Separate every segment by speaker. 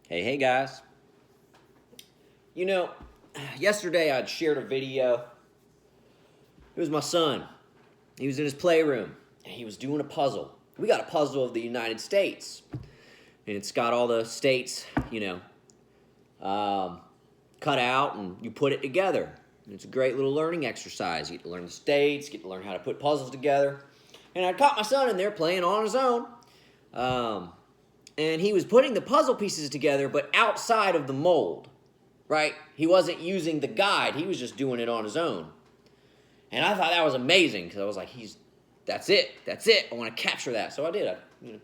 Speaker 1: Hey guys. You know, yesterday I'd shared a video. It was my son. He was in his playroom and he was doing a puzzle. We got a puzzle of the United States. And it's got all the states, cut out and you put it together. And it's a great little learning exercise. You get to learn the states, get to learn how to put puzzles together. And I caught my son in there playing on his own. And he was putting the puzzle pieces together, but outside of the mold, right? He wasn't using the guide. He was just doing it on his own. And I thought that was amazing because I was like, that's it. I want to capture that. So I did. I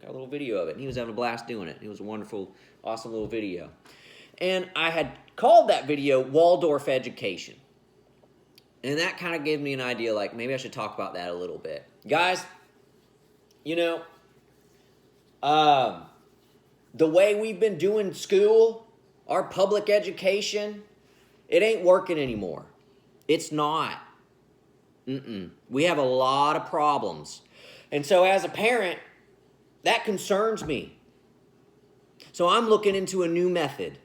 Speaker 1: got a little video of it. And he was having a blast doing it. It was a wonderful, awesome little video. And I had called that video Waldorf Education. And that kind of gave me an idea, like, maybe I should talk about that a little bit. Guys, the way we've been doing school, our public education, it ain't working anymore. It's not. We have a lot of problems. And so as a parent, that concerns me. So I'm looking into a new method.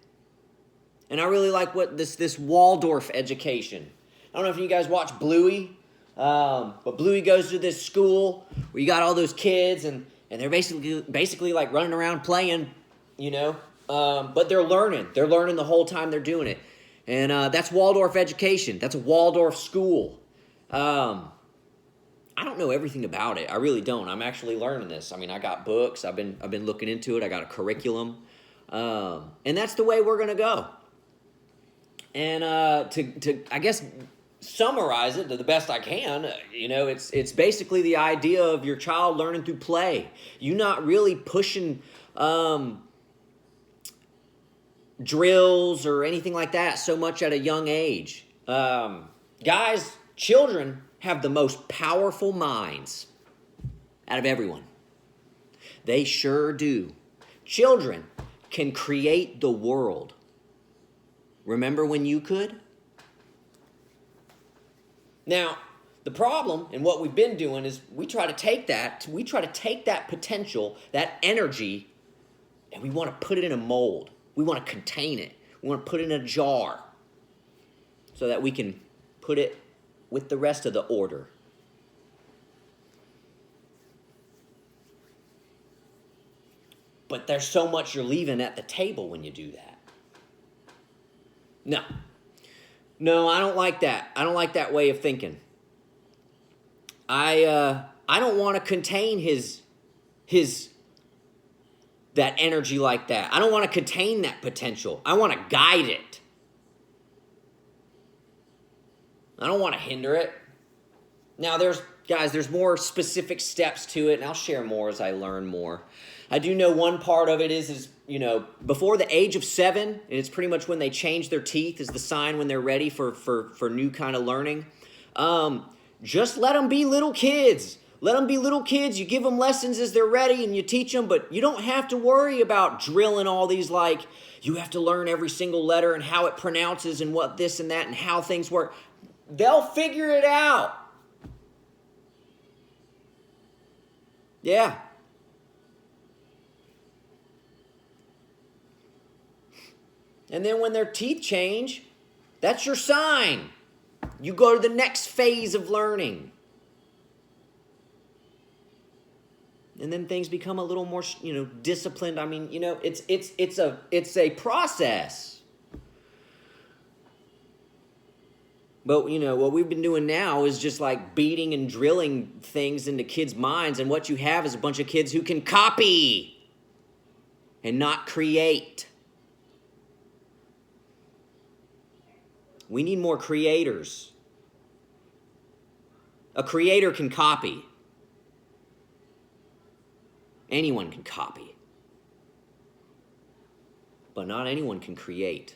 Speaker 1: And I really like what this Waldorf education. I don't know if you guys watch Bluey, but Bluey goes to this school where you got all those kids and they're basically like running around playing, but they're learning. They're learning the whole time they're doing it. And that's Waldorf education. That's a Waldorf school. I don't know everything about it. I really don't. I'm actually learning this. I mean, I got books. I've been looking into it. I got a curriculum. And that's the way we're going to go. And to I guess summarize it to the best I can, it's basically the idea of your child learning through play. You not really pushing drills or anything like that so much at a young age. Guys, children have the most powerful minds out of everyone. They sure do. Children can create the world. Remember when you could? Now, the problem and what we've been doing is we try to take that potential, that energy, and we want to put it in a mold. We want to contain it. We want to put it in a jar so that we can put it with the rest of the order. But there's so much you're leaving at the table when you do that. No, I don't like that. I don't like that way of thinking. I don't want to contain that energy like that. I don't want to contain that potential. I want to guide it. I don't want to hinder it. Now, there's more specific steps to it, and I'll share more as I learn more. I do know one part of it is before the age of 7, and it's pretty much when they change their teeth is the sign when they're ready for new kind of learning. Just let them be little kids. Let them be little kids. You give them lessons as they're ready and you teach them, but you don't have to worry about drilling all these, like, you have to learn every single letter and how it pronounces and what this and that and how things work. They'll figure it out. Yeah. And then when their teeth change, that's your sign. You go to the next phase of learning. And then things become a little more, disciplined. I mean, it's a process. But, what we've been doing now is just like beating and drilling things into kids' minds. And what you have is a bunch of kids who can copy and not create. We need more creators. A creator can copy. Anyone can copy. But not anyone can create.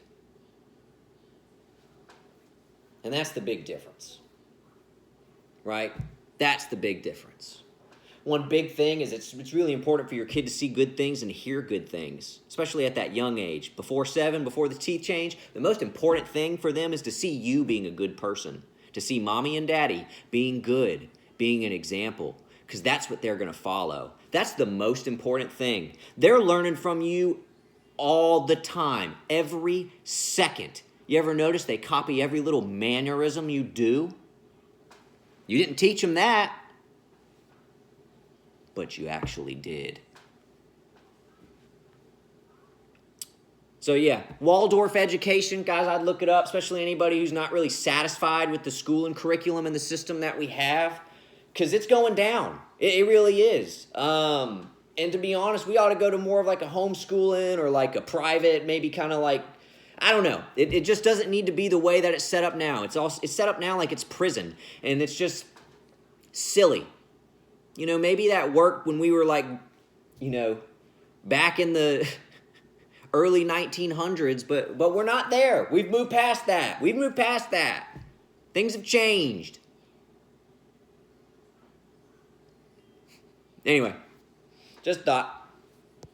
Speaker 1: And that's the big difference. Right? That's the big difference. One big thing is it's really important for your kid to see good things and hear good things, especially at that young age. Before 7, before the teeth change, the most important thing for them is to see you being a good person, to see mommy and daddy being good, being an example, because that's what they're going to follow. That's the most important thing. They're learning from you all the time, every second. You ever notice they copy every little mannerism you do? You didn't teach them that, but you actually did. So yeah, Waldorf Education, guys, I'd look it up, especially anybody who's not really satisfied with the school and curriculum and the system that we have, because it's going down. It really is. And to be honest, we ought to go to more of like a homeschooling or like a private, maybe kind of like, I don't know. It just doesn't need to be the way that it's set up now. It's set up now like it's prison, and it's just silly. You know, maybe that worked when we were like, you know, back in the early 1900s, but we're not there. We've moved past that. Things have changed. Anyway, just thought.